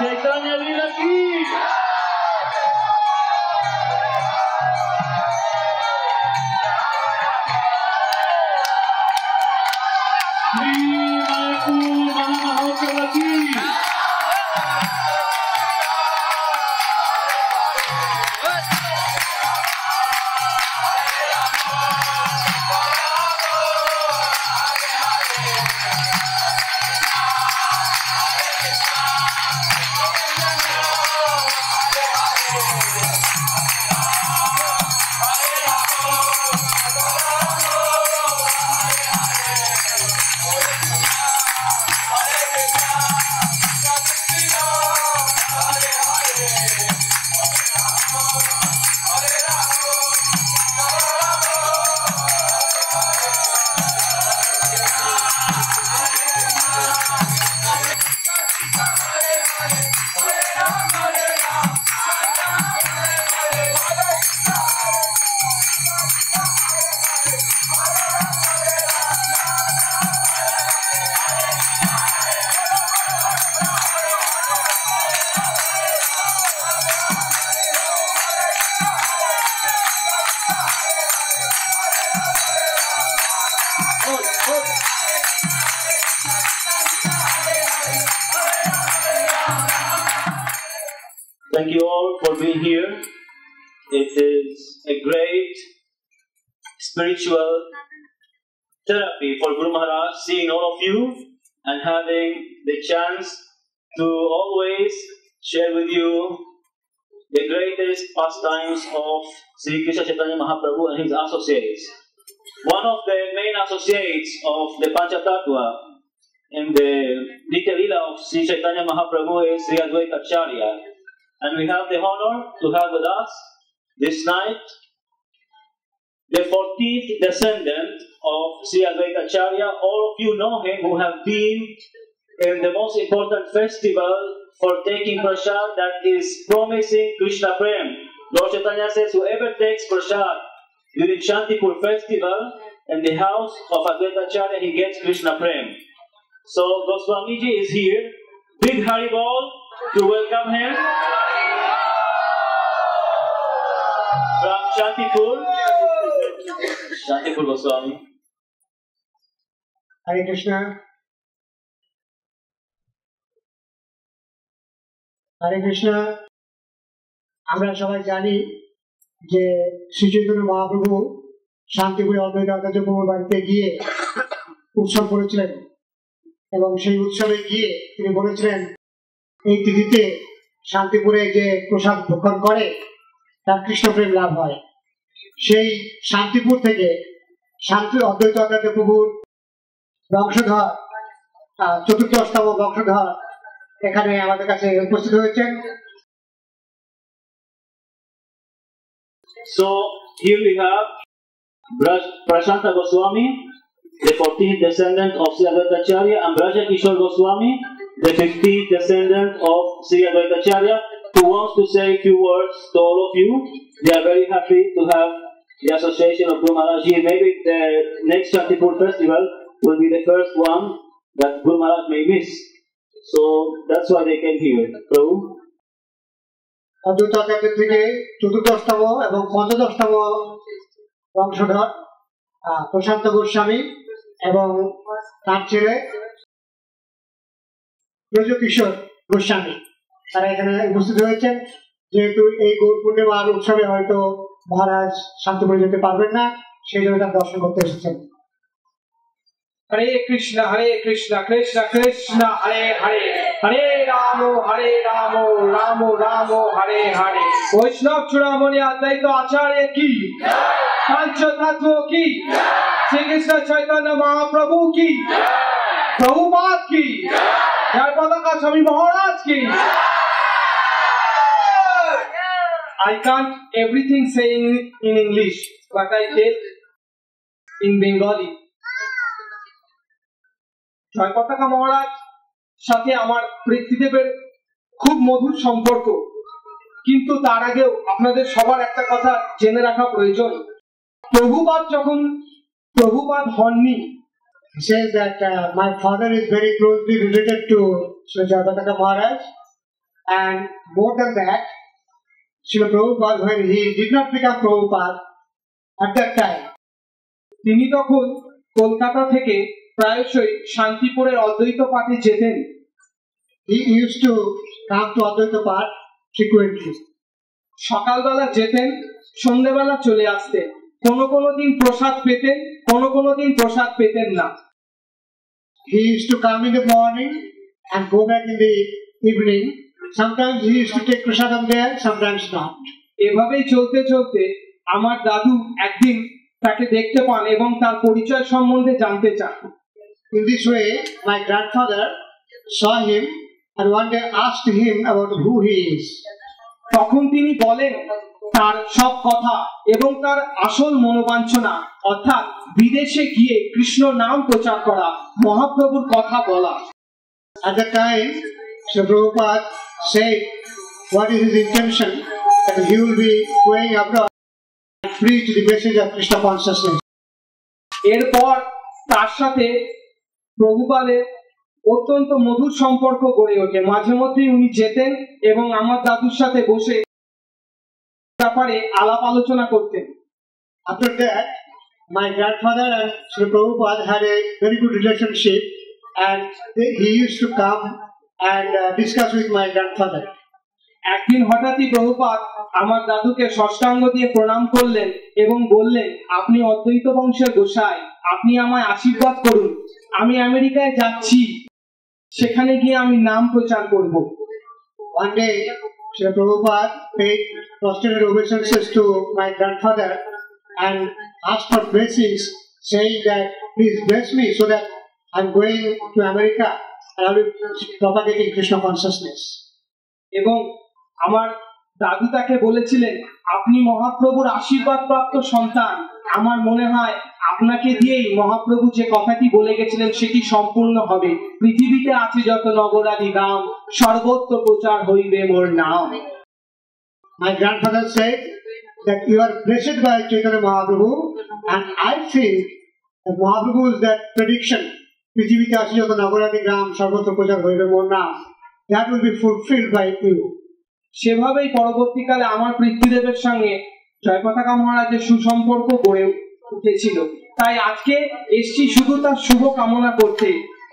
Chaitanya Leela ki Shri Mayapur Mahaprabhu ki Thank you all for being here. It is a great spiritual therapy for Guru Maharaj seeing all of you and having the chance to always share with you the greatest pastimes of Sri Krishna Chaitanya Mahaprabhu and his associates. One of the main associates of the Panchatattva in the Nitya Leela of Sri Chaitanya Mahaprabhu is Sri Advaita Acharya. And we have the honor to have with us this night the 14th descendant of Sri Advaita Acharya. All of you know him who have been in the most important festival for taking prasad, that is promising Krishna Prem. Lord Chaitanya says whoever takes prasad during Shantipur festival in the house of Advaita Acharya, he gets Krishna Prem. So Goswamiji is here. Big Haribol to welcome him. From Shantipur Goswami. Hare Krishna. Hare Krishna. আমরা সবাই জানি যে শ্রী চৈতন্য মহাপ্রভু শান্তিপুরে অদ্বৈত আচার্য প্রভুর বাড়িতে গিয়ে উৎসব করেছিলেন এবং সেই উৎসবে গিয়ে তিনি বলেছিলেন এই তিথিতে শান্তিপুরে যে প্রসাদ ভক্ষণ করে তার কৃষ্ণ প্রেম লাভ হয়। সেই শান্তিপুর থেকে শান্তি অদ্বৈত আচার্য প্রভুর বংশধর চতুর্দশতম বংশধর এখানে আমাদের কাছে উপস্থিত হয়েছেন। So here we have Prashanta Goswami, the 14th descendant of Sri Advaita Acharya, and Braja Kishore Goswami, the 15th descendant of Sri Advaita Acharya, who wants to say a few words to all of you. They are very happy to have the association of Guru Maharaj here. Maybe the next Shantipur festival will be the first one that Guru Maharaj may miss. So that's why they came here. Prabhu? অদ্বৈত আচার্য থেকে চতুর্দশতম এবং পঞ্চদশতম বংশধর প্রশান্ত গোস্বামী এবং তার ছেলে ব্রজকিশোর গোস্বামী তারা এখানে উপস্থিত হয়েছেন। যেহেতু এই গৌর পূর্ণিমার উৎসবে হয়তো মহারাজ শান্তিপুরে যেতে পারবেন না, সেই জন্য তার দর্শন করতে এসেছেন। হরে কৃষ্ণ কৃষ্ণ কৃষ্ণ হরে হরে, হরে রাম রাম রাম হরে হরে। বৈষ্ণব চূড়ামণি অদ্বৈত আচার্য কি, পঞ্চতত্ত্ব কি, শ্রীকৃষ্ণ চৈতন্য মহাপ্রভু কি, প্রভুপাদ কি, জয় পতাকা স্বামী মহারাজ কি। I can't everything say in English, but I tell in Bengali. জয় পতাকা মহারাজ সাথে আমার পৃথ্বীদেবের খুব মধুর সম্পর্ক, কিন্তু তার আগেও আপনাদের সবার একটা কথা জেনে রাখা প্রয়োজন। প্রভুপাদ হননি। He says that my father is very closely related to Sri Jai Pataka Maharaj, and more than that, Srila Prabhupada, when he did not become Prabhupada at that time, তিনি তখন কলকাতা থেকে প্রায়শই শান্তিপুরের অদ্বৈত পাঠে যেতেন। he used to come to Advaita Path frequently. সকালবেলা যেতেন, সন্ধ্যেবেলা চলে আসতেন। কোনো দিন প্রসাদ পেতেন, কোনো দিন প্রসাদ পেতেন না। He used to come in the morning and go back in the evening. Sometimes he used to take prasadam there, sometimes not. এভাবেই চলতে চলতে আমার দাদু একদিন তাকে দেখতে পান এবং তার পরিচয় সম্বন্ধে জানতে চান। In this way, my grandfather saw him and one day asked him about who he is. তখন তিনি বলেন তার সব কথা এবং তার আসল মনোবাঞ্ছনা, অর্থাৎ বিদেশে গিয়ে কৃষ্ণ নাম প্রচার করা, মহাপ্রভুর কথা বলা। At that time, Srila Prabhupada said what is his intention, that he will be going abroad and preach the message of Krishna consciousness. এরপর তার সাথে প্রভুপাদের অত্যন্ত মধুর সম্পর্ক গড়ে ওঠে। মাঝে মধ্যেই উনি যেতেন এবং আমার দাদুর সাথে বসে ব্যাপারে আলাপ আলোচনা করতেন। After that, my grandfather and Srila Prabhupada had a very good relationship, and he used to come and discuss with my grandfather. একদিন হঠাৎই প্রভুপাদ আমার দাদুকে ষষ্ঠাঙ্গ দিয়ে প্রণাম করলেন এবং বললেন, আপনি অদ্বৈত বংশের গোসাই, আপনি আমায় আশীর্বাদ করুন, আমি আমেরিকায় যাচ্ছি, সেখানে গিয়ে আমি নাম প্রচার করব। One day, Srila Prabhupada paid prostrated obeisances to my grandfather and asked for blessings, saying that please bless me so that I'm going to America and I'll be propagating Krishna consciousness. এবং আমার দাদু তাকে বলেছিলেন, আপনি মহাপ্রভুর আশীর্বাদ প্রাপ্ত সন্তান, আমার মনে হয় আপনাকে দিয়েই মহাপ্রভু যে কথাটি বলে গেছিলেন সেটি সম্পূর্ণ হবে। পৃথিবীতে আছে যত নগরাদি গ্রাম, সর্বত্র প্রচার হইবে মোর নাম। My grandfather said that you are blessed by Chaitanya Mahaprabhu, and I think that Mahaprabhu's that prediction, পৃথিবীতে আছে যত নগরাদি গ্রাম, সর্বত্র প্রচার হইবে মোর নাম, that will be fulfilled by you. সেভাবেই পরবর্তীকালে আমার পৃথ্বীদেবের সঙ্গে জয় পতাকা মহারাজের সুসম্পর্ক গড়ে উঠেছিল। তাই আজকে এসছি শুধু তার শুভ কামনা করতে।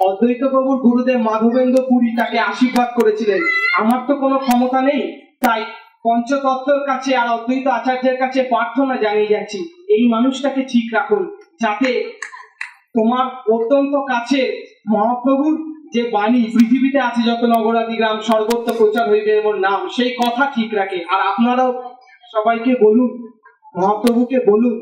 অদ্বৈত প্রভুর গুরুদেব মাধবেন্দ্র পুরী তাকে আশীর্বাদ করেছিলেন, আমার তো কোনো ক্ষমতা নেই, তাই পঞ্চতত্ত্বর কাছে আর অদ্বৈত আচার্যের কাছে প্রার্থনা জানিয়ে যাচ্ছি, এই মানুষটাকে ঠিক রাখুন, যাতে তোমার অত্যন্ত কাছে মহাপ্রভুর যে বাণী, পৃথিবীতে আছে যত নগরাদি গ্রাম, সর্বত্র প্রচার হইবে মোর নাম, সেই কথা ঠিক রাখে। আর আপনারাও সবাইকে বলুন, মহাপ্রভুকে বলুন,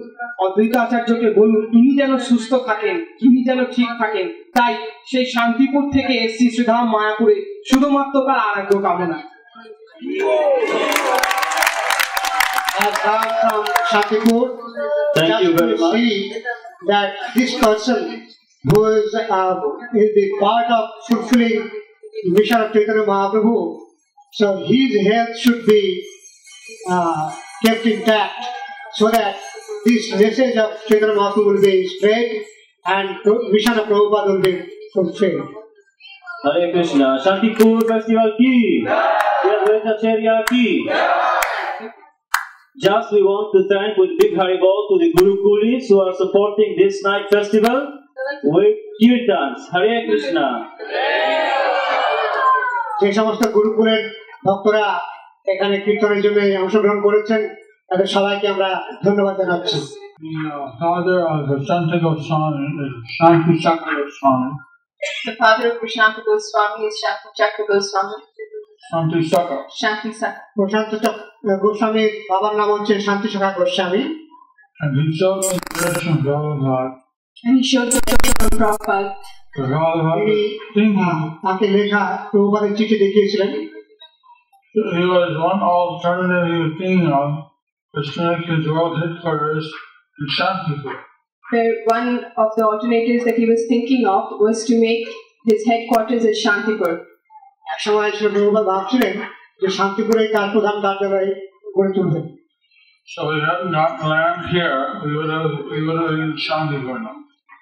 অদ্বৈত আচার্যকে বলুন, ইনি যেন সুস্থ থাকেন, ইনি যেন ঠিক থাকেন। তাই সেই শান্তিপুর থেকে এসছি শ্রীধাম মায়াপুরে শুধুমাত্র তার আরোগ্য কামনা। I've come from Shantipur just to see that this person who is the part of fulfilling the mission of Chaitanya Mahaprabhu, so his health should be kept intact so that this message of Chaitanya Mahaprabhu will be spread and mission of Prabhupada will be fulfilled. Hare Krishna. Shantipur Festival ki, Advaitacharya ki. Just we want to thank with big Haribol to the Guru Kulis who are supporting this night festival with kirtans. Hare Krishna. যে সমস্ত গুরুকুলের ভক্তরা এখানে কীর্তনের জন্য অংশগ্রহণ করেছেন, তাদের সবাইকে আমরা ধন্যবাদ জানাচ্ছি। Father of the Santa Goswami is Shanti Chakra Goswami. The father of Prashanta Goswami is Shanti Chakra Goswami. Shanti Chakra. Shanti Chakra. প্রশান্ত গোস্বামীর বাবার নাম হচ্ছে শান্তি শাখা Goswami. And he showed me the direction of Prabhupada. And he showed the picture of Prabhupada. তিনি তাকে লেখা প্রভুপাদের চিঠি দেখিয়েছিলেন he was one alternative he was thinking of was to make his world headquarters in Shantipur. Where one of the alternatives that he was thinking of was to make his headquarters in Shantipur. এক সময় শ্রী প্রভুপাদ ভাবছিলেন যে শান্তিপুরে তার প্রধান কার্যালয় গড়ে তুলবেন। So we hadn't gotten land here, we would have been in Shantipur now.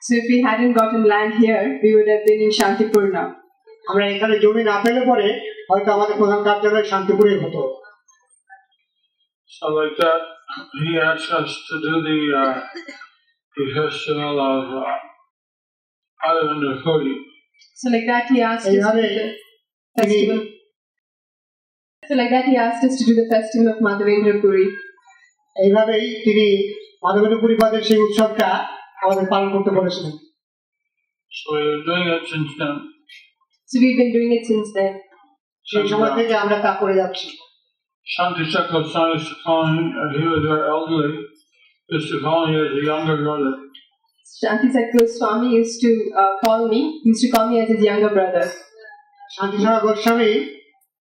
So if we hadn't gotten land here, we would have been in Shantipur now. আমরা এখানে জমি না পেলে পরে হয়তো আমাদের প্রধান কার্যালয় শান্তিপুরে হতো। So like that, he asked us to do the festival of Adhavendra Puri. So like that he asked us to do the festival. So like that he asked us to do the festival of Madhavendra Puri. এইভাবেই তিনি মাধবেন্দ্র পুরীপাদের সেই উৎসবটা আমাদের পালন করতে বলেছিলেন। So we were doing it since then. So we've been doing it since then. সেই সময় থেকে আমরা তা করে যাচ্ছি। Shanti Chakravarti used to call him, he was very elderly, used to call me as a younger brother. Shanti Goswami used to call me as his younger brother. শান্তি সাগর গোস্বামী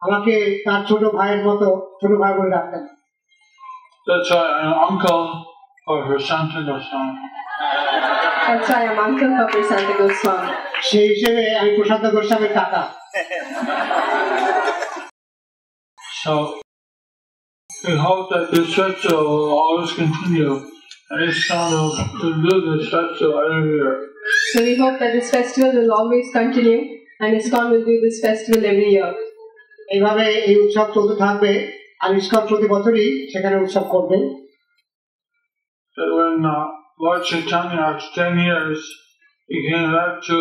আমাকে তার ছোট ভাইয়ের মতো ছোট ভাই বলে ডাকতেন। That's why I'm uncle for Shanti Goswami. That's why I'm uncle of Prasanta Goswami. সেই হিসেবে আমি প্রশান্ত গোস্বামীর কাকা। So we hope that this festival will always continue, and ISKCON will do this festival every year. So we hope that this festival will always continue, and ISKCON will do this festival every year. এইভাবে এই উৎসব চলতে থাকবে আর ISKCON প্রতি বছরই সেখানে উৎসব করবে। That when Lord Chaitanya, after 10 years, he came back to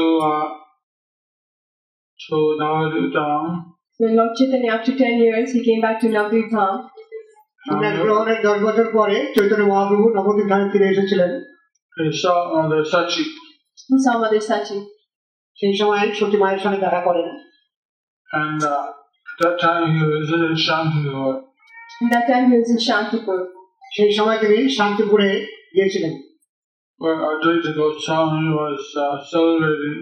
Navadvip. So Lord Chaitanya, after 10 years, he came back to Navadvip Dham. গ্রহণের 10 বছর পরে চৈতন্য মহাপ্রভু নবদ্বীপ ধামে ফিরে এসেছিলেন। He saw Mother Sachi. He saw Mother Sachi. সেই সময় সতী মায়ের সঙ্গে দেখা করেন। And at that time he visited Shantipur. At that time he was in Shantipur. সেই সময় তিনি শান্তিপুরে গিয়েছিলেন। Where Advaita Goswami was celebrating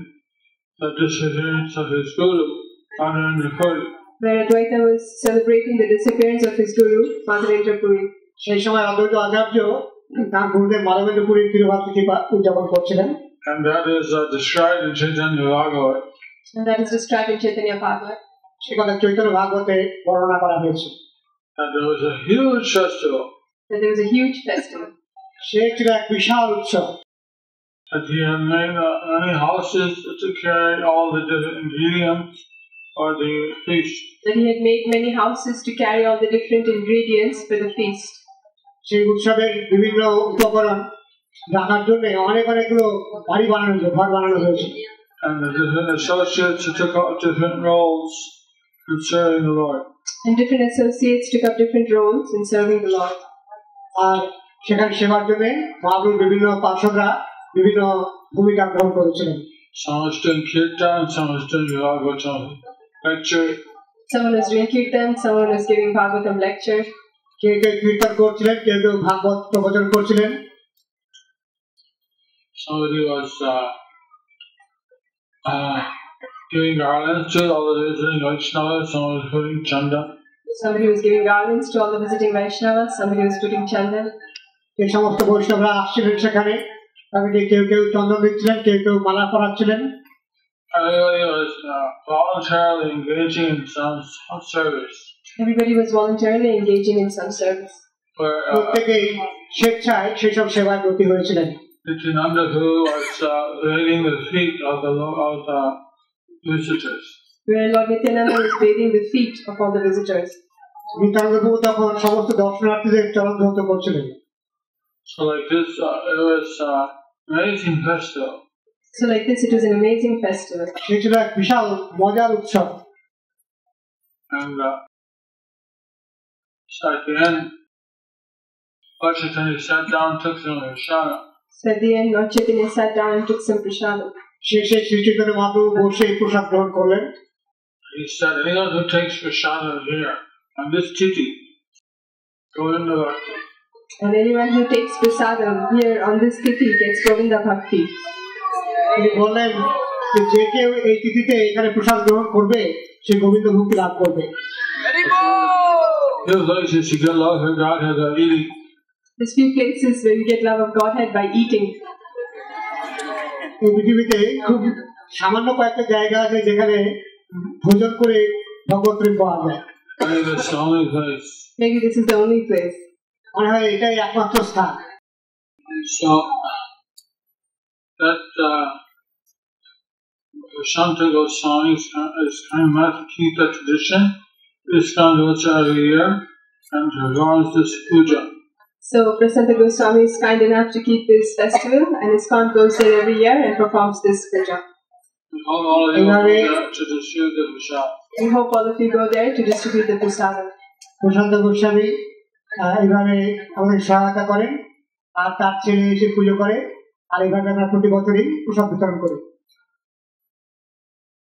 the disappearance of his guru, Madhavendra Puri. Where Advaita was celebrating the disappearance of his guru, Madhavendra Puri. সেই সময় অদ্বৈত আচার্য তার গুরুদেব মাধবেন্দ্র পুরীর তিরোভাব তিথি উদযাপন করছিলেন। And that is described in Chaitanya Bhagavat. And that is described in Chaitanya Bhagavat. সে কথা চৈতন্য ভাগবতে বর্ণনা করা হয়েছে। And there was a huge festival. That there was a huge festival. সে ছিল এক বিশাল উৎসব। That he had made many houses to carry all the different ingredients for the feast. That he had made many houses to carry all the different ingredients for the feast. সেই উৎসবের বিভিন্ন উপকরণ রাখার জন্য অনেক অনেকগুলো বাড়ি বানানো হয়েছে, ঘর বানানো হয়েছে। And the different associates who took up different roles in serving the Lord. And different associates took up different roles in serving the Lord. আর সেখানে সেবার জন্য মহাপ্রভুর বিভিন্ন পার্শ্বদরা বিভিন্ন ভূমিকা গ্রহণ করেছিলেন। Some was doing kirtan, some was doing Bhagavatam lecture. Someone was doing kirtan, someone was giving Bhagavatam lecture. কেউ কেউ কীর্তন করছিলেন, কেউ কেউ ভাগবত প্রবচন করছিলেন। Somebody was giving garlands to all the visiting Vaishnavas, someone was putting chanda. Somebody was giving garlands to all the visiting Vaishnavas, somebody was putting chandan. এই সমস্ত বৈষ্ণবরা আসছিলেন সেখানে, তাদেরকে কেউ কেউ চন্দন দিচ্ছিলেন, কেউ কেউ মালা পরাচ্ছিলেন। Everybody was voluntarily engaging in some service. Everybody was voluntarily engaging in some service. প্রত্যেকেই স্বেচ্ছায় সেসব সেবায় ব্রতী হয়েছিলেন। Nityananda who was bathing the feet of the visitors. Where Lord Nityananda was bathing the feet of all the visitors. Nityananda প্রভু তখন সমস্ত দর্শনার্থীদের চরণ ধৌত করছিলেন। So like this, it was amazing festival. So like this, it was an amazing festival. সে ছিল এক বিশাল মজার উৎসব। And so at the end, Lord Chaitanya sat down and took some prasada. So at the end, Lord Chaitanya sat down and took some prasada. শেষে শ্রী চৈতন্য মহাপ্রভু বসে প্রসাদ গ্রহণ করলেন। He said, anyone who takes prasada here on this titi, Govinda Bhakti. And anyone who takes prasadam here on this tithi gets Govinda Bhakti. তিনি বললেন যে কেউ এই তিথিতে এখানে প্রসাদ গ্রহণ করবে সে গোবিন্দ ভক্তি লাভ করবে। Few places you get love for Godhead by eating. There's few places where you get love of Godhead by eating. এই পৃথিবীতে খুব সামান্য কয়েকটা জায়গা আছে যেখানে ভোজন করে ভগবত প্রেম পাওয়া যায়। Maybe that's the only place. Maybe this is the only place. মনে হয় এটাই একমাত্র স্থান। So that Shanta Goswami is kind enough to keep that tradition. ISKCON goes every year and performs this puja. So Prasanta Goswami is kind enough to keep this festival, and ISKCON goes there every year and performs this puja. We hope all of you will go there to distribute the prasad. We hope all of you go there to distribute the prasadam. প্রশান্ত গোস্বামী এইভাবে আমাদের সহায়তা করেন, আর তার ছেলে এসে পুজো করে, আর এইভাবে আমরা প্রতি বছরই প্রসাদ বিতরণ করি।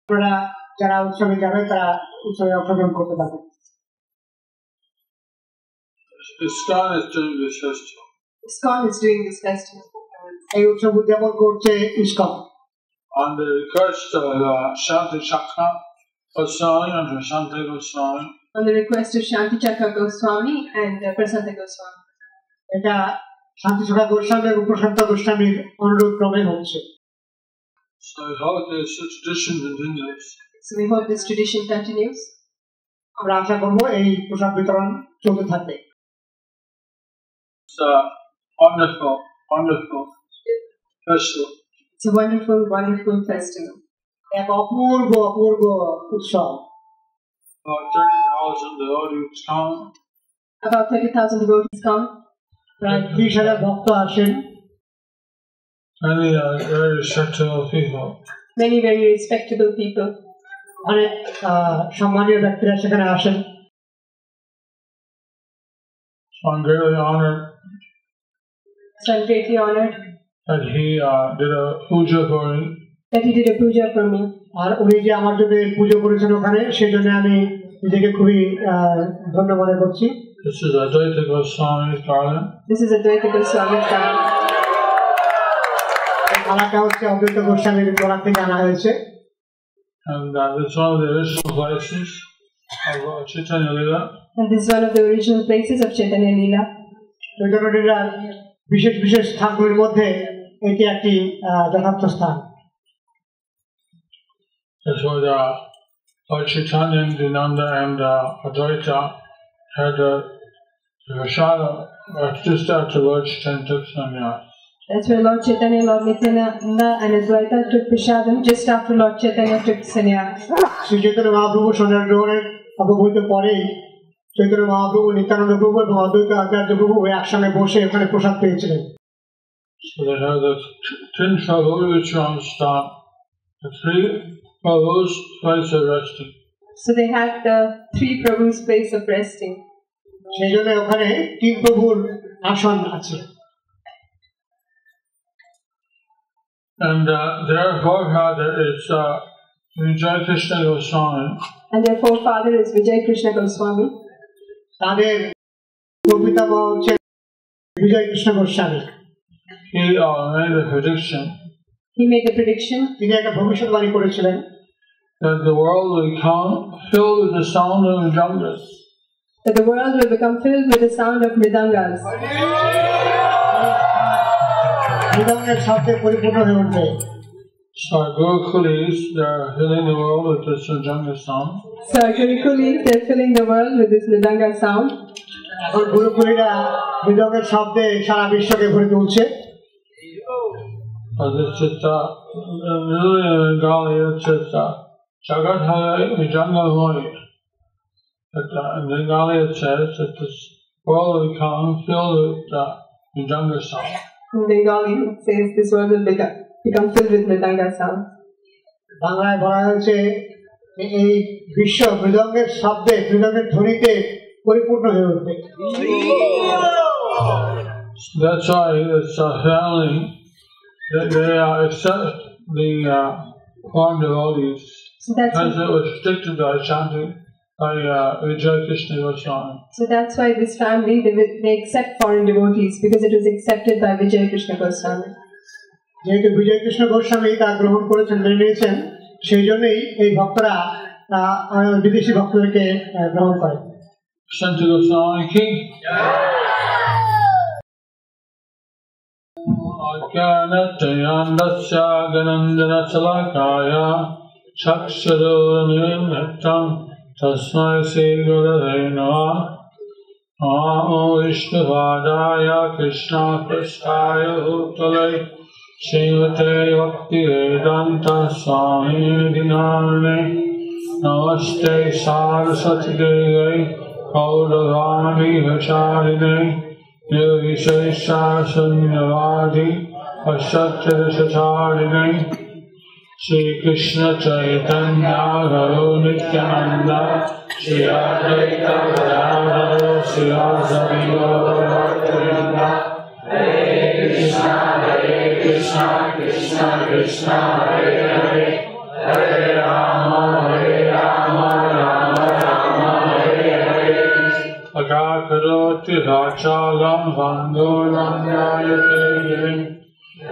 আপনারা যারা উৎসবে যাবেন তারা উৎসবে অংশগ্রহণ করতে পারবেন। ISKCON is doing this festival. ISKCON is doing this festival. এই উৎসব উদযাপন করছে ISKCON. On the request of Shanti Chakra Goswami and Prasanta Goswami, On the request of Shanti Chakra Goswami and Prasanta Goswami. এটা শান্তিসুখা গোস্বামী এবং প্রশান্ত গোস্বামীর অনুরোধ ক্রমে হচ্ছে। so we hope this tradition continues. So we hope this tradition continues. আমরা আশা করবো এই প্রসাদ বিতরণ চলতে থাকবে। It's a wonderful, wonderful festival. It's a wonderful, wonderful festival. এক অপূর্ব অপূর্ব উৎসব। About 30,000 devotees come. About 30,000 devotees come. প্রায় 30,000 ভক্ত আসেন। Many very respectable people. Many very respectable people. অনেক সম্মানীয় ব্যক্তিরা সেখানে আসেন। So I'm greatly honored So I'm greatly honored that he did a puja for me. that he did a puja for me. আর উনি যে আমার জন্য পুজো করেছেন ওখানে, সেই জন্য আমি নিজেকে খুবই ধন্য মনে করছি। This is Advaita Goswami's garland. This is Advaita Goswami's garland. এই মালাটা হচ্ছে অদ্বৈত গোস্বামীর গলা থেকে আনা হয়েছে। And it's one of the original places of Chaitanya Lila. And this is one of the original places of Chaitanya Leela. Chaitanya লীলার বিশেষ বিশেষ স্থানগুলির মধ্যে এটি একটি যথার্থ স্থান। That's where Lord Chaitanya, Nityananda, and Advaita had the Prasada just after Lord Chaitanya took sannyas. That's where Lord Chaitanya, Lord Nityananda, and Advaita took prasadam just after Lord Chaitanya took sannyas. Shri Chaitanya Mahaprabhu সন্ন্যাস গ্রহণের অবহিত পরেই চৈতন্য মহাপ্রভু, নিত্যানন্দ প্রভু এবং অদ্বৈত আচার্য প্রভু একসঙ্গে বসে ওখানে প্রসাদ পেয়েছিলেন। So they had the tin Prabhu which was the three Prabhu's place of resting. So they had the three Prabhu's place of resting. সেই জন্য ওখানে 3 প্রভুর আসন আছে। And their forefather is Vijay Krishna Goswami. And their forefather is Vijay Krishna Goswami. তাদের প্রপিতামহ হচ্ছে বিজয় Krishna Goswami. He made a prediction. He made a prediction তিনি একটা ভবিষ্যৎবাণী করেছিলেন that the world will become filled with the sound of mridangas. that the world will become filled with the sound of mridangas. মৃদঙ্গের শব্দে পরিপূর্ণ হয়ে উঠবে। So our Gurukulis, they're filling the world with this mridanga sound. So our Gurukulis, they're filling the world with this mridanga sound. এখন গুরুকুলীরা মৃদঙ্গের শব্দে সারা বিশ্বকে ভরে তুলছে। It's just really in Bengali, it's just Jagat Hare Mridanga Moy. In Bengali it says that this world will become filled with mridanga sound. In Bengali, it says this world will become filled with mridanga sound. বাংলায় বলা হয়েছে এই বিশ্ব মৃদঙ্গের শব্দে, মৃদঙ্গের ধ্বনিতে পরিপূর্ণ হয়ে উঠবে। That's why it's a family that they accept the foreign devotees, So that's as it was predicted by Shanti, by Vijay Krishna Goswami. So that's why this family, they accept foreign devotees because it was accepted by Vijay Krishna Goswami. যেহেতু বিজয় কৃষ্ণ গোস্বামী তা গ্রহণ করেছেন, মেনে নিয়েছেন, সেই জন্যই এই ভক্তরা বিদেশি ভক্তদেরকে গ্রহণ করে। Santa Goswami ki. Ajnanatayandasya ganandana salakaya chakshurunirnittam tasmai sri gurave namah. Namo Vishnuvadaya Krishna Prasthaya Bhutale Srimate Bhaktivedanta Swami Dinamane Namaste Saraswati Devi Gauravani Vacharine Nirvishesha Sunyavadi Paschatyasatarine Shri Krishna Chaitanya Guru Nityananda Shri Advaita Gadadhara Shri Vasari Gaura Hare Krishna Krishna Krishna Hare Hare Hare Rama Rama Rama Hare Hare Akakaroti Rachalam Vanduram Jayate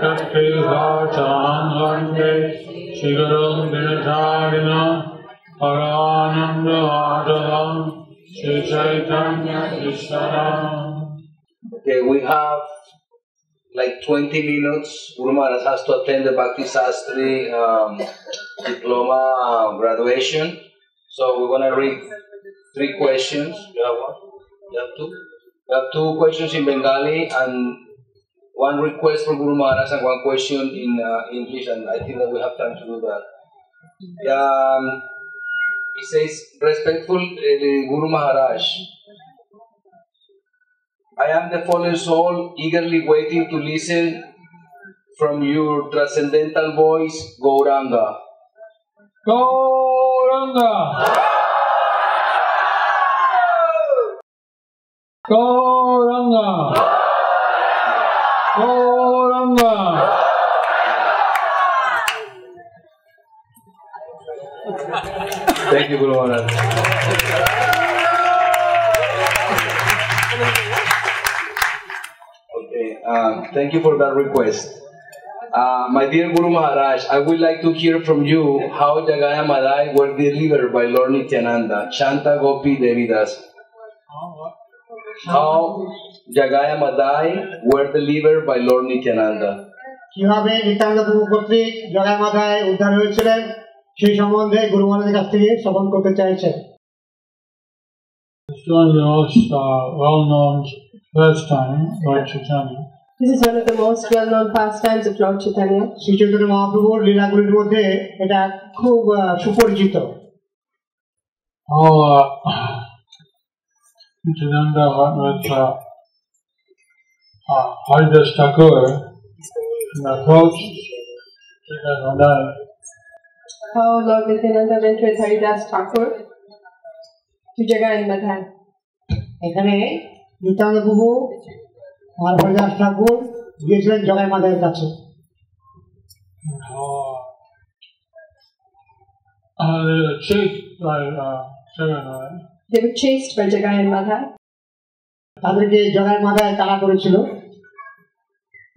Katkilvacham Vande Shigaram Dinacharina Parananda Adavam Shri Chaitanya Krishna. Okay, we have like 20 minutes. Guru Maharaj has to attend the Bhakti Sastri diploma graduation. So we're going to read 3 questions. You have one? You have 2? We have 2 questions in Bengali and 1 request for Guru Maharaj and 1 question in English, and I think that we have time to do that. He says, respectful Guru Maharaj, I am the fallen soul eagerly waiting to listen from your transcendental voice, Gauranga. Gauranga! Gauranga! Gauranga! Thank you, Guru Maharaj. Okay, thank you for that request. My dear Guru Maharaj, I would like to hear from you how Jagaya Madai were delivered by Lord Nityananda, Shanta Gopi Devidas. How Jagaya Madai were delivered by Lord Nityananda. কিভাবে নিত্যানন্দ প্রভু কর্তৃক জগায় মাথায় উদ্ধার হয়েছিলেন সেই সম্বন্ধে গুরু মহারাজের কাছ থেকে শ্রবণ করতে চাইছেন। It's one of the most well-known pastime by Chaitanya. This is one of the most well-known pastimes of Lord Chaitanya. Shri Chaitanya মহাপ্রভুর লীলাগুলির মধ্যে এটা খুব সুপরিচিত। How Nityananda went with Haridas Thakur and approached Jagaya Madai. How Lord Nityananda went with Haridas Thakur to Jagaya Madai. এখানে নিত্যানন্দ প্রভু আর হরিদাস ঠাকুর গিয়েছিলেন জগায় মাদায়ের কাছে। They were chased by Jagaya Madai. They were chased by Jagaya Madai. তাদেরকে জগায় মাদায় তাড়া করেছিল।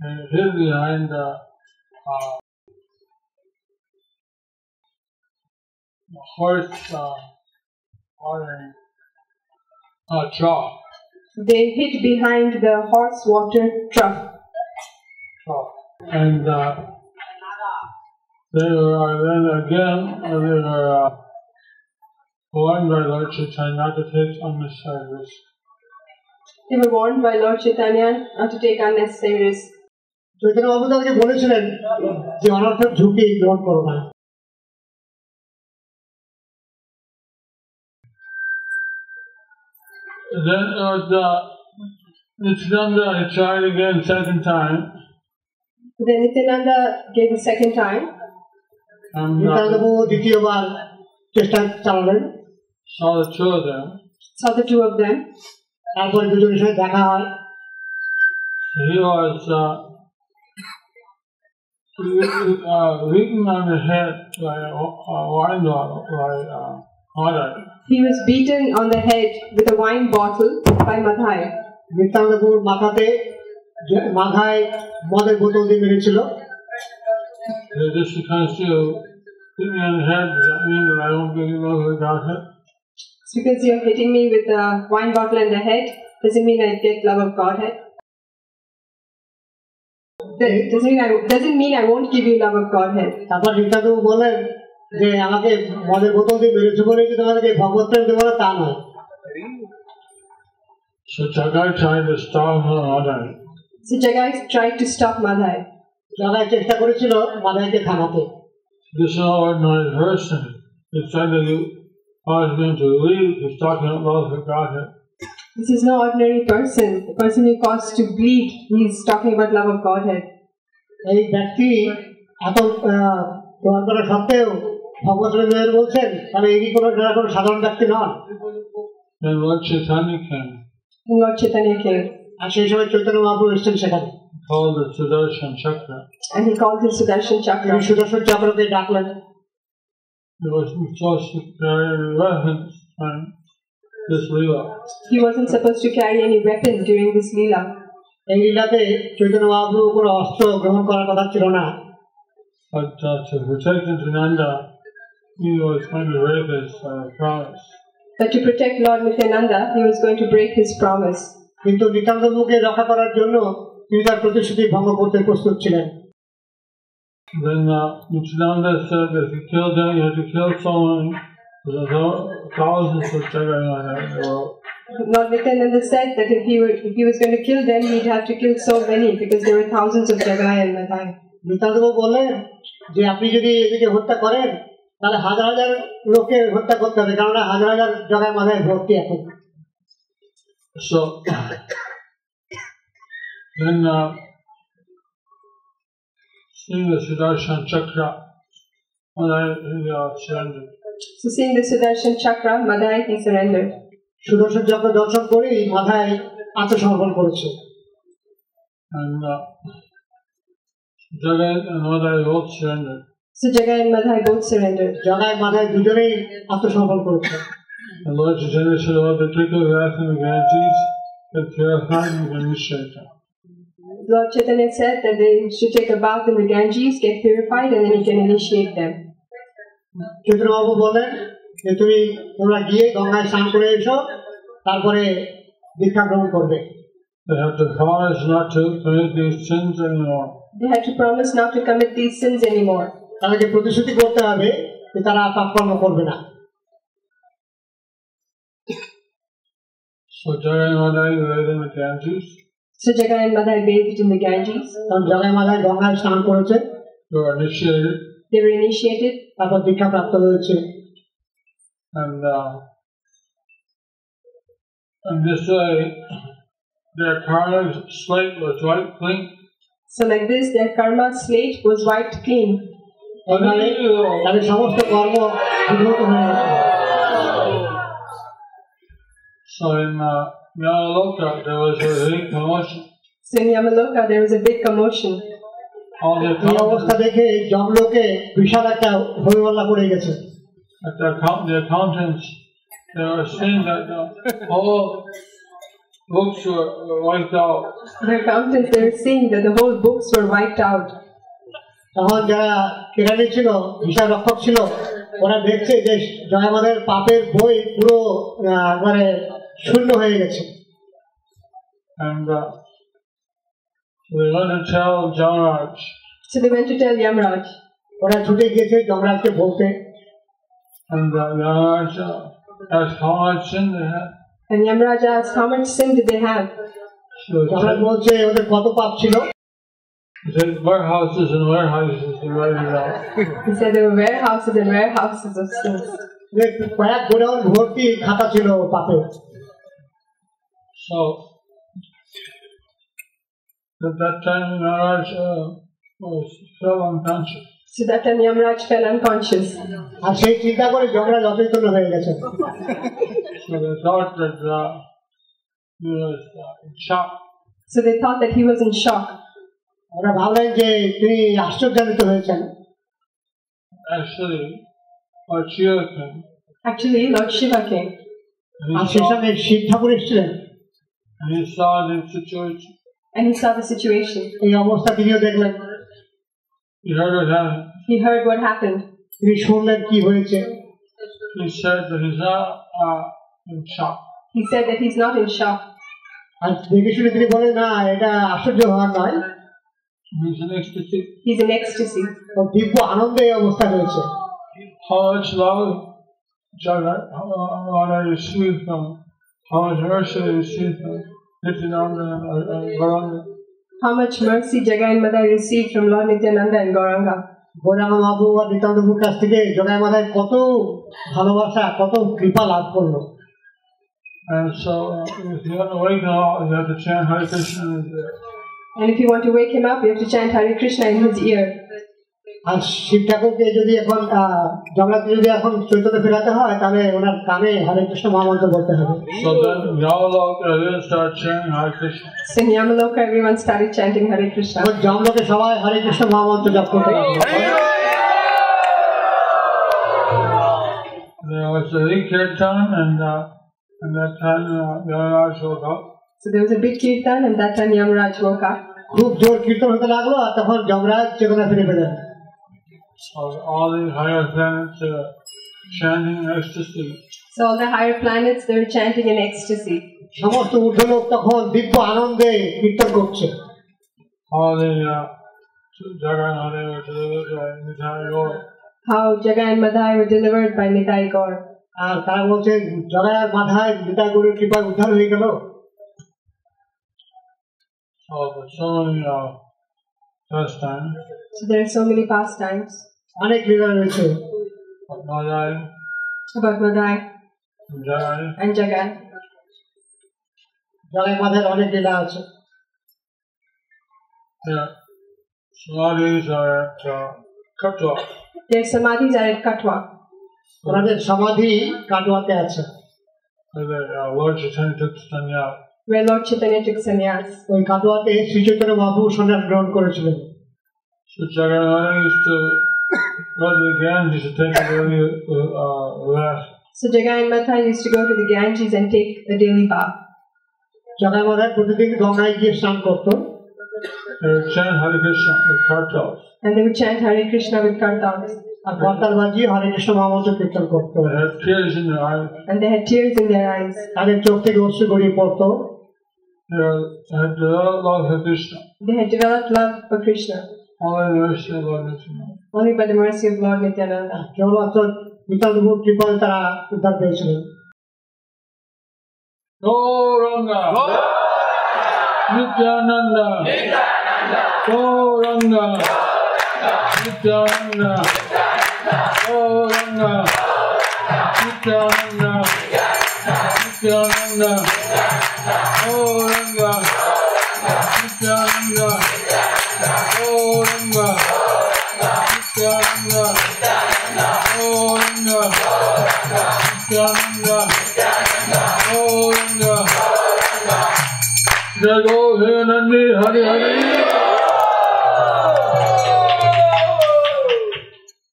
They hid behind the horse watering trough. They hid behind the horse water trough. And they were then again they were warned by Lord Chaitanya not to take unnecessary risks. They were warned by Lord Chaitanya not to take unnecessary risks. Chaitanya বাবু তাদেরকে বলেছিলেন যে অনর্থক ঝুঁকি গ্রহণ করো না। Then Nityananda tried again second time. Then Nityananda gave a second time. And Nityananda প্রভু দ্বিতীয়বার চেষ্টা চালালেন। saw the 2 of them. Saw the 2 of them. তারপরে দুজনের সাথে দেখা হয়। He was beaten on the head by a wine bottle by Madai. He was beaten on the head with a wine bottle by Madhai. Nityananda প্রভুর মাথায় মদের বোতল দিয়ে মেরেছিল। Just because you hit me on the head, does that mean that I won't get you over the doctor? It's because you're hitting me with a wine bottle in the head. Doesn't mean I get love of Godhead. Doesn't mean I won't give you love of Godhead. তারপর নিত্যানন্দ বলেন যে আমাকে মদের বোতল দিয়ে মেরেছে বলে যে তোমাদেরকে ভগবত প্রেম দেবো না তা নয়। So Jagai tried to stop Madai. So Jagai tried to stop Madhai. Jagai চেষ্টা করেছিল মাদাইকে থামাতে। This is an ordinary person. He said that he was going to leave. He's talking about the Godhead. This is no ordinary person. The person who caused to bleed, he's talking about love of Godhead. এই ব্যক্তি এত প্রমাণ করা সত্ত্বেও ভগবত প্রেম বলছেন তাহলে এই কোনো সাধারণ ব্যক্তি নন। Then Lord Chaitanya came. And Lord Chaitanya came. আর সেই সময় চৈতন্য মহাপ্রভু এসেছেন সেখানে। Called the Sudarshan Chakra. And he called his Sudarshan Chakra. তিনি সুদর্শন চক্রকে ডাকলেন। It was supposed to carry weapons on this Leela. He wasn't supposed to carry any weapon during this Leela. এই লীলাতে চৈতন্য মহাপ্রভু কোনো অস্ত্র গ্রহণ করার কথা ছিল না। But to protect Nityananda, he was going to break his promise. But to protect Lord Nityananda, he was going to break his promise. কিন্তু নিত্যানন্দকে রক্ষা করার জন্য তিনি তার প্রতিশ্রুতি ভঙ্গ করতে প্রস্তুত ছিলেন। Then Nityananda said that if you killed him, you had to kill so many. There's thousands of Jagai Madai in the world. Lord Nityananda said that if he was going to kill them, he'd have to kill so many because there were thousands of Jagai and Madhai. Nityananda বললেন যে আপনি যদি এদিকে হত্যা করেন তাহলে হাজার হাজার লোককে হত্যা করতে হবে, কেননা হাজার হাজার জগায় মাথায় ভর্তি এখন। So then seeing the Sudarshan Chakra, Madai surrendered. So seeing the Sudarshan Chakra, Madhai, he surrendered. সুদর্শন চক্র দর্শন করেই মাথায় আত্মসমর্পণ করেছে। And Jagai and Madai both surrendered. So Jagai and Madhai both surrendered. জগায় মাথায় দুজনেই আত্মসমর্পণ করেছে। And Lord Chaitanya said, "Oh, the trickle of the Ganges that purified and initiated." Lord Chaitanya said that they should take a bath in the Ganges, get purified, and then he can initiate them. Chaitanya বাবু বলেন যে তোমরা গিয়ে গঙ্গায় স্নান করে এসো, তারপরে দীক্ষা গ্রহণ করবে। They have to promise not to commit these sins anymore. They had to promise not to commit these sins anymore. তাদেরকে প্রতিশ্রুতি করতে হবে যে তারা পাপকর্ম করবে না। So Jagai and Madai bathed in the Ganges. So Jagai and Madhai bathed in the Ganges. কারণ জগায় মাথায় গঙ্গায় স্নান করেছে, They were initiated. They were initiated. তারপর দীক্ষা প্রাপ্ত হয়েছে। And this way, their karma slate was wiped clean. So like this, their karma slate was wiped clean. তাদের সমস্ত কর্ম বিঘ্নিত হয়ে গেছে। So in Yamaloka, there was a big commotion. So in Yamaloka, there was a big commotion. All the এই অবস্থা দেখে জমলোকে বিশাল একটা হইহল্লা পড়ে গেছে। the accountants, they were saying that all books were wiped out. The accountants, they were seeing that the whole books were wiped out. তখন যারা কেরানি ছিল, হিসাব রক্ষক ছিল, ওরা দেখছে যে জয়মাদের পাপের বই পুরো একবারে শূন্য হয়ে গেছে। And they went to tell Jamaraj. So they went to tell Yamraj. ওরা ছুটে গিয়েছে যমরাজকে বলতে। And Yamaraj asked how much sin they had. And Yamraj asked, how much sin did they have? So Yamraj বলছে ওদের কত পাপ ছিল। he said warehouses and warehouses they write it out. He said there were warehouses and warehouses of sins. যে কয়েক godown ভর্তি খাতা ছিল পাপের। So at that time Yamaraj fell unconscious. So that time Yamraj fell unconscious. আর সেই চিন্তা করে যমরাজ অচৈতন্য হয়ে গেছে। So they thought that he was in shock. So they thought that he was in shock. ওরা ভাবলেন যে তিনি আশ্চর্যান্বিত হয়েছেন। Actually, Lord Shiva came. Actually, Lord Shiva came. আর সেই সঙ্গে শিব ঠাকুর এসেছিলেন। And he saw the situation. And he saw the situation. এই অবস্থা তিনিও দেখলেন। He heard what happened. He heard what happened. তিনি শুনলেন কি হয়েছে। He said that he's not in shock. He said that he's not in shock. আর দেখে শুনে তিনি বলেন না এটা আশ্চর্য হওয়ার নয়, He's in ecstasy. He's in ecstasy. ও দিব্য আনন্দে এই অবস্থা রয়েছে। How much love Jagannath received from, how much mercy received from Nityananda and Gauranga. How much mercy Jagai and Madai received from Lord Nityananda and Gauranga. Gauranga Mahaprabhu আর নিত্যানন্দপুর কাছ থেকে জগাই মাথায় কত ভালোবাসা, কত কৃপা লাভ করলো। And so, if you want to wake him up, you have to chant Hare Krishna in his ear. And if you want to wake him up, you have to chant Hare Krishna in his ear. আর শিব ঠাকুরকে যদি এখন জগন্নাথকে যদি এখন চৈতন্য ফেরাতে হয় তাহলে ওনার কানে হরে কৃষ্ণ মহামন্ত্র বলতে হবে। So then Yamaloka everyone started chanting Hare Krishna. So in Yamaloka, everyone started chanting Hare Krishna. এখন জমলোকে সবাই হরে কৃষ্ণ মহামন্ত্র জপ করতে লাগলো। There was a big kirtan, and that time Yamaraj woke up. So there was a big kirtan, and that time Yamaraj woke up. খুব জোর কীর্তন হতে লাগলো আর তখন যমরাজ চেতনা ফিরে পেলেন। All the higher planets chanting ecstasy. So all the higher planets, they were chanting in ecstasy. সমস্ত ঊর্ধ্বলোক তখন দিব্য আনন্দে কীর্তন করছে। All the Jagannath were delivered by Nitai Gaur. How Jagai and Madai were delivered by Nitai Gaur. আর তারা বলছেন জগাই আর মাথায় নিতাই গৌরের কৃপায় উদ্ধার হয়ে গেল। So many pastimes. So there are so many pastimes অনেক লীলা রয়েছে Of Madai, about Madai Jagai, and Jagai. Jagai মাথায় অনেক লীলা আছে। their samadhis are at Katwa. Their samadhis are at Katwa, ওনাদের সমাধি কাটোয়াতে আছে। Where Lord Chaitanya took sannyas. where Lord Chaitanya took sannyas. ওই কাটোয়াতে শ্রী চৈতন্য মহাপ্রভু সন্ন্যাস গ্রহণ করেছিলেন। So Jagannath used to go to the Ganges to take a daily bath. So Jagai and Madai used to go to the Ganges and take a daily bath. Jagai মাথায় প্রতিদিন গঙ্গায় গিয়ে স্নান করতো। They would chant Hare Krishna with kartals. And they would chant Hare Krishna with kartals. আর করতাল বাজিয়ে হরে কৃষ্ণ মহামন্ত্র কীর্তন করতো। They had tears in their eyes. And they had tears in their eyes. তাদের চোখ থেকে অশ্রু গড়িয়ে পড়তো। They had developed love for Krishna. They had developed love for Krishna Only the mercy of Lord Nityananda. only by the mercy of Lord Nityananda. কেবলমাত্র নিত্যানন্দপুর কৃপায় তারা উদ্ধার পেয়েছিলেন। Gauranga, Nityananda, Gauranga, Nityananda, Gauranga, Nityananda, Nityananda, Gauranga, Nityananda, Gauranga, Nityananda, Gauranga, Nityananda, Gauranga. Jai Govinda Hari Hari.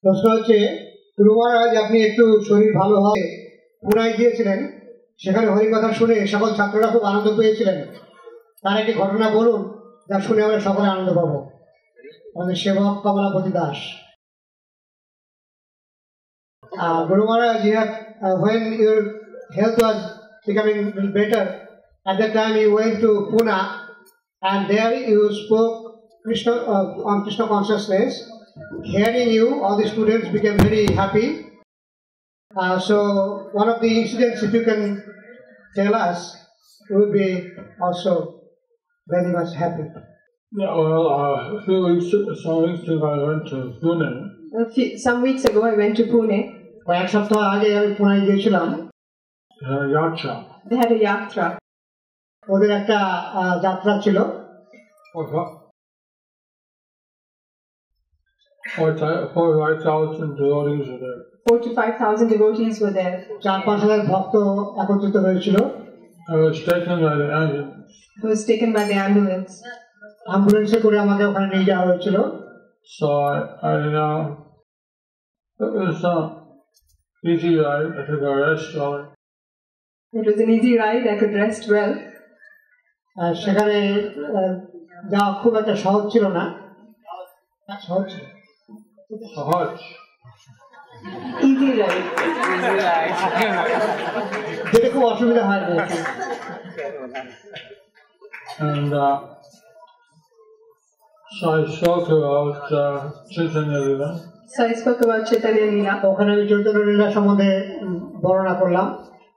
প্রশ্ন হচ্ছে গুরু মহারাজ আপনি একটু শরীর ভালো হয় পুনায় গিয়েছিলেন, সেখানে হরিকথা শুনে সকল ছাত্ররা খুব আনন্দ পেয়েছিলেন, তার একটি ঘটনা বলুন যা শুনে আমরা সকলে আনন্দ পাবো। আমাদের সেবক Kamalapati Das. Guru Maharaj, when your health was becoming better, at that time you went to Pune and there you spoke Krishna on Krishna consciousness. Hearing you, all the students became very happy. So one of the incidents, if you can tell us, we would be also very much happy. Yeah, well, some weeks ago I went to Pune. Some weeks ago, I went to Pune. কয়েক সপ্তাহ আগে আমি পুনায় গিয়েছিলাম। Yatra. They had a yatra. ওদের একটা যাত্রা ছিল। 4,000 devotees were there. 4,000 to 5,000 devotees were there. 4,000-5,000 ভক্ত একত্রিত হয়েছিল। I was taken by the ambulance. He was taken by the ambulance. অ্যাম্বুলেন্সে করে আমাকে ওখানে নিয়ে যাওয়া হয়েছিল। So it was easy ride. I took a rest well. It was an easy ride. I could rest well. সেখানে যাওয়া খুব একটা সহজ ছিল না। সহজ ছিল। Sahaj. Easy life. যেটা খুব অসুবিধা হয় না আর কি। And so I spoke about Chaitanya Lila. So I spoke about Chaitanya Leela. ওখানে আমি চৈতন্য লীলা সম্বন্ধে বর্ণনা করলাম।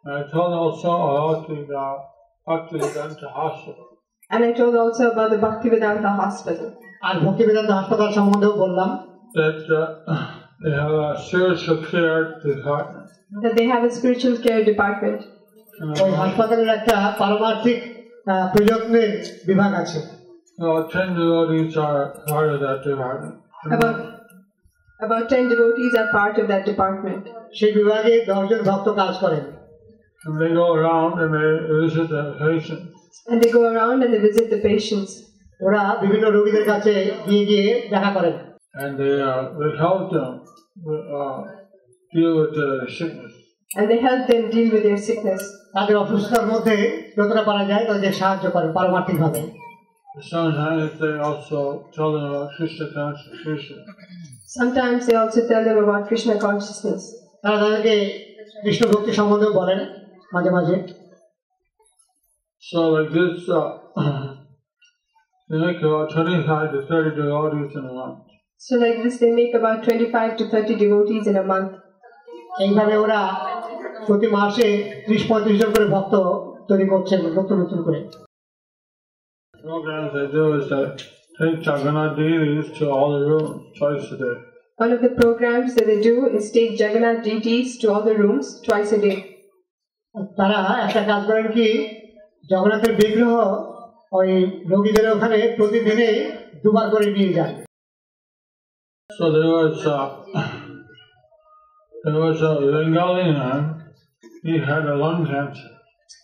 And I told also about the Bhaktivedanta Hospital. And I told also about the Bhaktivedanta Hospital. আর ভক্তিবেদান্ত হাসপাতাল সম্বন্ধেও বললাম That they have a spiritual care department. That they have a spiritual care department. ওই হাসপাতালের একটা পারমার্থিক প্রযত্নের বিভাগ আছে। 10 devotees are part of that department. About 10 devotees are part of that department. সেই বিভাগে 10 জন ভক্ত কাজ করেন। And they go around and they visit the patients. And they go around and they visit the patients. ওরা বিভিন্ন রোগীদের কাছে গিয়ে দেখা করেন। And they help them deal with their sickness. And they help them deal with their sickness. তাদের অসুস্থতার মধ্যে যতটা পারা যায় তাদের সাহায্য করেন পারমার্থিকভাবে। Sometimes they also tell them about Krishna consciousness. Sometimes they also tell them about Krishna consciousness. তারা তাদেরকে কৃষ্ণ ভক্তি সম্বন্ধেও বলেন মাঝে মাঝে। So like this, they make about 25 to 30 devotees in a month. So like this, they make about 25 to 30 devotees in a month. এইভাবে ওরা প্রতি মাসে 30-35 জন করে ভক্ত তৈরি করছেন নতুন নতুন করে। Programs they do is they take Jagannath deities to all the rooms twice a day. One of the programs that they do is take Jagannath deities to all the rooms twice a day. তারা একটা কাজ করেন কি জগন্নাথের বিগ্রহ ওই রোগীদের ওখানে প্রতিদিনে দুবার করে নিয়ে যান। So there was a Bengali man. He had a lung cancer.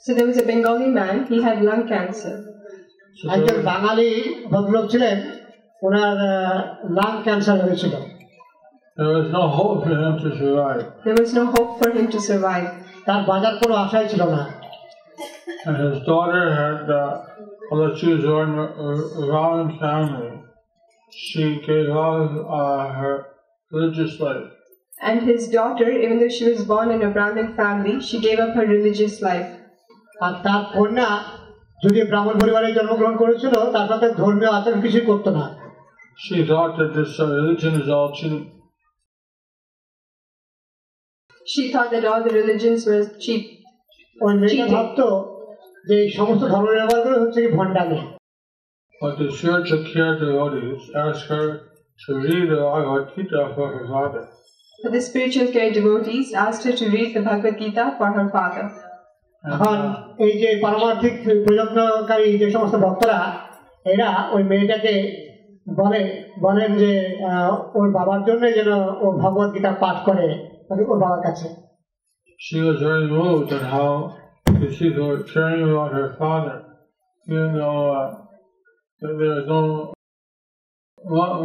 So there was a Bengali man. He had lung cancer. So একজন বাঙালি ভদ্রলোক ছিলেন, ওনার লাং ক্যান্সার হয়েছিল। there was no hope for him to survive. There was no hope for him to survive. তার বাঁচার কোনো আশাই ছিল না। And his daughter had, although she was born around family, she gave up her religious life. And his daughter, even though she was born in a Brahmin family, she gave up her religious life. আর তার কন্যা যদি ব্রাহ্মণ পরিবারে জন্মগ্রহণ করেছিল তার সাথে ধর্মীয় আচরণ কিছুই করতো না। She thought that this religion is all cheap. She thought that all the religions were cheap. ওই মেয়েটা ভাবতো যে এই সমস্ত ধর্ম ব্যবহার করে হচ্ছে কি ভণ্ডামি। But the spiritual care devotees asked her to read the Bhagavad Gita for her father. But the spiritual care devotees asked her to read the Bhagavad Gita for her father. এখন এই যে পারমার্থিক প্রযত্নকারী যে সমস্ত ভক্তরা এরা ওই মেয়েটাকে বলেন যে ওর বাবার জন্য যেন ও ভগবত গীতা পাঠ করে ওর বাবার কাছে। She was very moved at how the people were caring about her father, even though there was no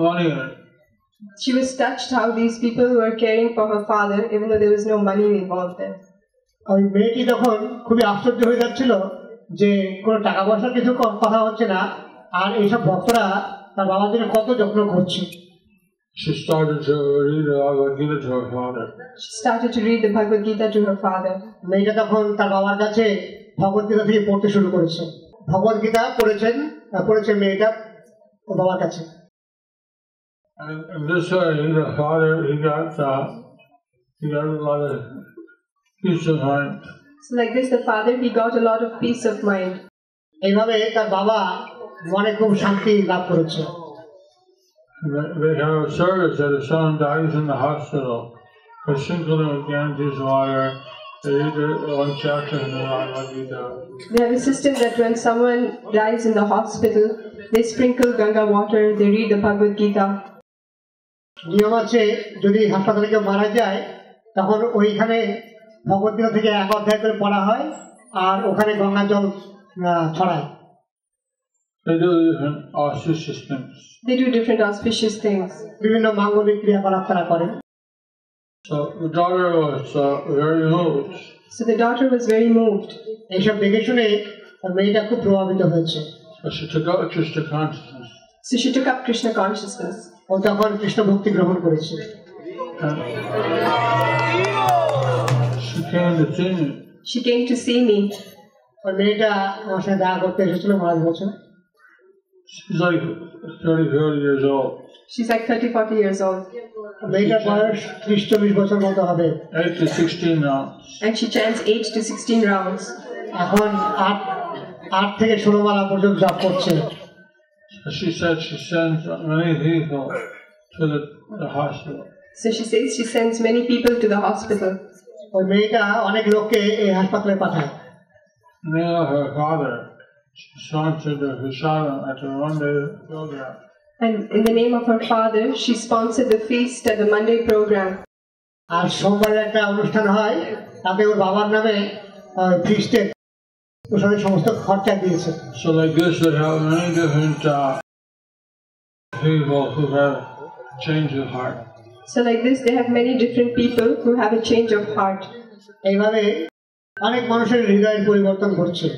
money in it. She was touched how these people were caring for her father, even though there was no money involved there. ওই মেয়েটি তখন খুবই আশ্চর্য হয়ে যাচ্ছিল যে কোনো টাকা পয়সার কিছু কথা হচ্ছে না, আর এইসব ভক্তরা তার বাবার জন্য কত যত্ন করছে। She started to read the Bhagavad Gita to her father. She started to read the Bhagavad Gita to her father. মেয়েটা তখন তার বাবার কাছে ভগবত গীতা থেকে পড়তে শুরু করেছে। ভগবত গীতা পড়েছে মেয়েটা ওর বাবার কাছে। And this way, the father he got a lot of peace of mind. So like this, the father he got a lot of peace of mind. এইভাবে তার বাবা মনে খুব শান্তি লাভ করেছে। They have a service that if someone dies in the hospital, they sprinkle them with Ganges water. They read one chapter in the Bhagavad Gita. They have a system that when someone dies in the hospital, they sprinkle Ganga water. They read the Bhagavad Gita. নিয়ম আছে যদি হাসপাতালে কেউ মারা যায় তখন ওইখানে ভগবত গীতা থেকে এক অধ্যায় করে পড়া হয় আর ওখানে গঙ্গা জল ছড়ায়। They do different auspicious things. They do different auspicious things. বিভিন্ন মাঙ্গলিক ক্রিয়াকলাপ তারা করেন। So the daughter was very moved. So the daughter was very moved. এইসব দেখে শুনে মেয়েটা খুব প্রভাবিত হয়েছে। So she took up Krishna consciousness. So she took up Krishna consciousness. ও তখন কৃষ্ণ ভক্তি গ্রহণ করেছে। She came to see me. She came to see me. ওই মেয়েটা আমার সাথে দেখা করতে এসেছিল মাঝ বছর। She's like 30, 40 years old. She's like 30-40 years old. মেয়েটার বয়স 30-40 বছর মতো হবে। 8 to 16 now. And she chants 8 to 16 rounds. এখন 8 থেকে 16 মালা পর্যন্ত জপ করছে। She said she sends many people to the hospital. So she says she sends many people to the hospital. ওই মেয়েটা অনেক লোককে এই হাসপাতালে পাঠায়। Neil, her father, sponsored the Prasadam at the one-day program. And in the name of her father, she sponsored the feast at the Monday program. আর সোমবার একটা অনুষ্ঠান হয়, তাতে ওর বাবার নামে ফিস্টের ওখানে সমস্ত খরচা দিয়েছে। So like this, they have many different people who have change of heart. So like this, they have many different people who have a change of heart. এইভাবে অনেক মানুষের হৃদয়ের পরিবর্তন ঘটছে।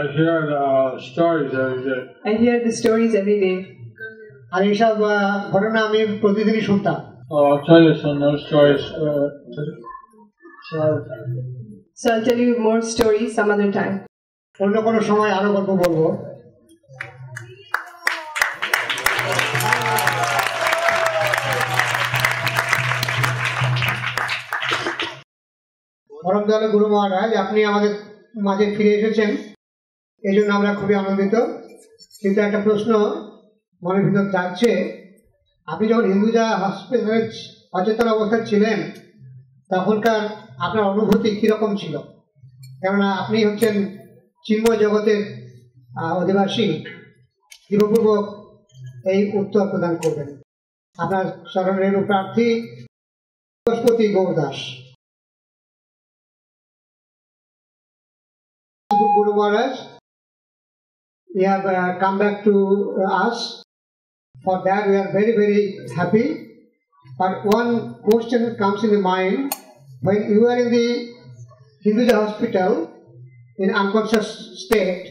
I hear the stories every day. I hear the stories every day. আর এইসব ঘটনা আমি প্রতিদিনই শুনতাম। I'll tell you some more stories. So I'll tell you more stories some other time. অন্য কোনো সময় আরো গল্প বলবো। পরম দয়ালু গুরু মহারাজ, আপনি আমাদের মাঝে ফিরে এসেছেন, এই জন্য আমরা খুবই আনন্দিত। কিন্তু একটা প্রশ্ন মনের ভিতর যাচ্ছে, আপনি যখন হিন্দুজা হসপিটালে অচেতন অবস্থায় ছিলেন তখনকার আপনার অনুভূতি কিরকম ছিল? কেননা আপনি হচ্ছেন চিন্ময় জগতের অধিবাসী, দৃঢ়পূর্বক এই উত্তর প্রদান করবেন। আপনার চরণের প্রার্থী বৃহস্পতি Gourdas. Guru Maharaj, we have come back to us. For that we are very, very happy. But one question comes in the mind: when you are in the Hinduja hospital in unconscious state,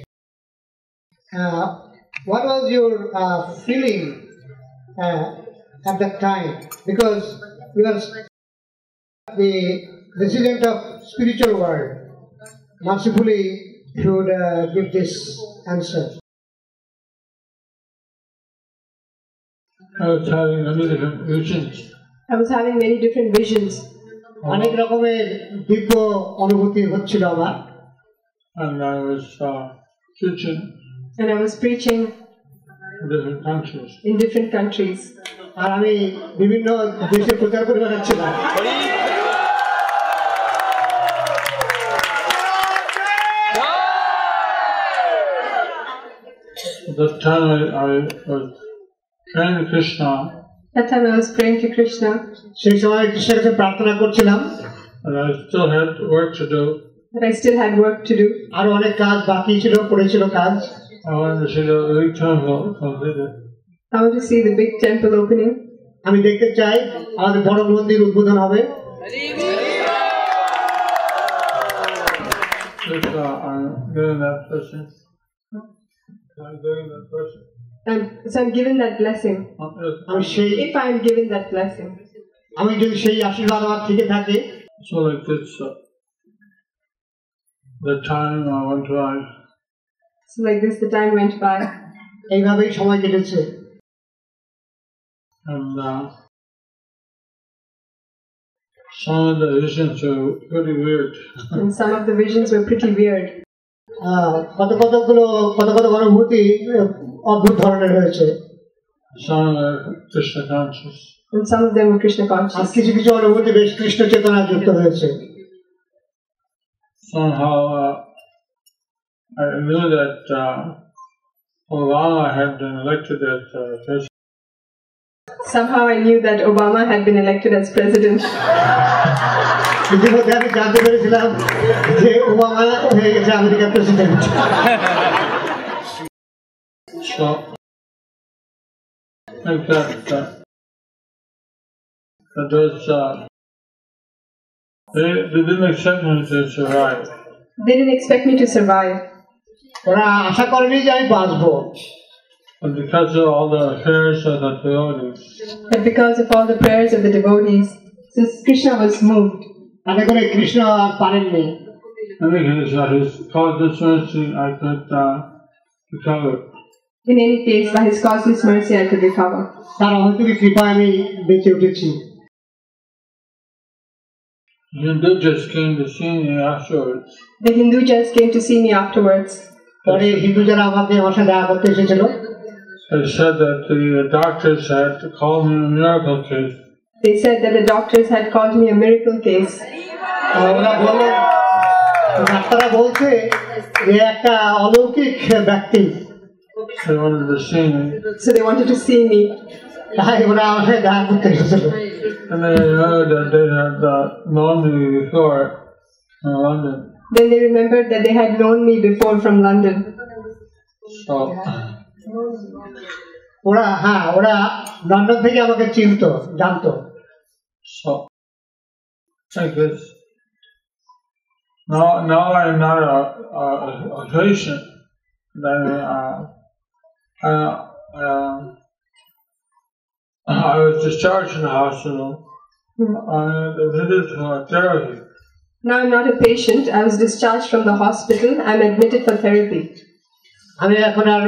what was your feeling at that time? Because you are the resident of spiritual world. Mercifully, should give this answer. I was having many different visions. I was having many different visions. অনেক রকমের দিব্য অনুভূতি হচ্ছিল আমার। And I was preaching And I was preaching in different countries. in different countries. আর আমি বিভিন্ন দেশে প্রচার করে বেড়াচ্ছিলাম। At that time I was praying to Krishna. That time I was praying to Krishna. সেই সময় কৃষ্ণের কাছে প্রার্থনা করছিলাম। And I still had work to do. But I still had work to do. আরো অনেক কাজ বাকি ছিল, পড়েছিল কাজ। I wanted to see the big temple completed. I want to see the big temple opening. আমি দেখতে চাই আমাদের বড় মন্দির উদ্বোধন হবে। I'm giving that blessing. I'm giving that blessing. So I'm given that blessing. আমি সেই If I am given that blessing. আমি যদি সেই আশীর্বাদ আমার থেকে থাকে। So like this, the time went by. So like this, the time went by. এইভাবেই সময় কেটেছে। And some of the visions were pretty weird. And some of the visions were pretty weird. কত অনুভূতি অদ্ভুত ধরনের হয়েছে। Some are Krishna conscious. And some of them were Krishna R conscious. কিছু কিছু অনুভূতি বেশ কৃষ্ণ চেতনা যুক্ত হয়েছে। Somehow I knew that Obama had been elected as president. Somehow I knew that Obama had been elected as president. ইতিমধ্যে আমি জানতে পেরেছিলাম যে ওবামা হয়ে গেছে আমেরিকার president. So like that they didn't expect me to survive. They didn't expect me to survive. ওরা আশা করেনি যে আমি বাঁচবো। And because of all the prayers of the devotees. But because of all the prayers of the devotees, since Krishna was moved. তাতে করে কৃষ্ণ আর পারেননি। In any case, that is causeless mercy, I could recover. In any case, by his causeless mercy, I could recover. তার অহৈতুকী কৃপায় আমি বেঁচে উঠেছি। Hindu just came to see me afterwards. The Hindu just came to see me afterwards. পরে হিন্দু যারা আমাকে আমার সাথে দেখা করতে এসেছিল, They said that the doctors had called me a miracle case. They said that the doctors had called me a miracle case. ওরা বললেন, ডাক্তাররা বলছে যে একটা অলৌকিক ব্যক্তি। They wanted to see me. So they wanted to see me. তাই ওরা আমার সাথে দেখা করতে এসেছিল। And they heard that they had known me before in London. Then they remembered that they had known me before from London. So ওরা London থেকে আমাকে চিনতো, জানতো। So I guess now I'm not a patient. I was discharged from the hospital. I admitted for therapy. Now I'm not a patient. I was discharged from the hospital. I'm admitted for therapy. আমি এখন আর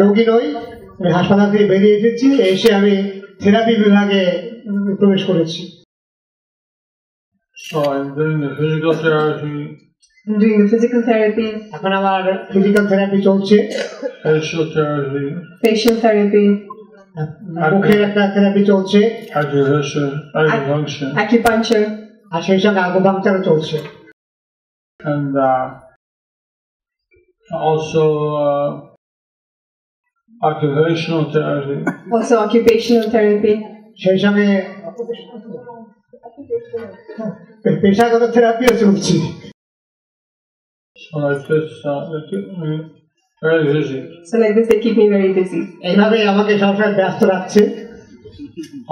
রোগী নই, হাসপাতাল থেকে বেরিয়ে এসেছি, এসে আমি থেরাপি বিভাগে প্রবেশ করেছি। So I'm doing the physical therapy. I'm doing the physical therapy. এখন আমার ফিজিক্যাল থেরাপি চলছে, Facial therapy. Facial therapy. মুখের একটা থেরাপি চলছে, Acupuncture. Acupuncture. আর সেই সঙ্গে আকুপাংচারও চলছে। And also occupational therapy. Also occupational therapy. সেই সঙ্গে পেশাগত থেরাপিও চলছে। So like this, they keep me very busy. So like this, they keep me very busy. এইভাবেই আমাকে সবসময় ব্যস্ত রাখছে।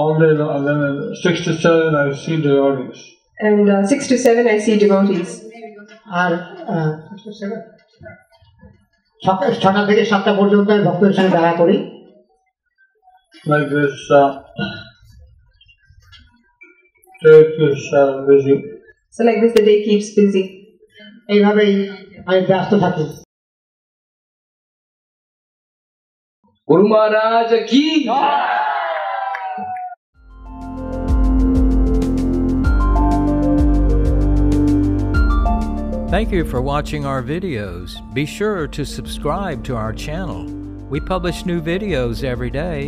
All day long, and then at 6 to 7 I see devotees. And 6 to 7 I see devotees. আর সকাল 6টা থেকে 7টা পর্যন্ত আমি ভক্তদের সঙ্গে দেখা করি। Like this, day keeps busy. So like this, the day keeps busy. এইভাবেই আমি ব্যস্ত থাকি। Guru Maharaj ki Thank you for watching our videos. Be sure to subscribe to our channel. We publish new videos every day,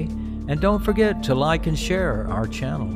and don't forget to like and share our channel.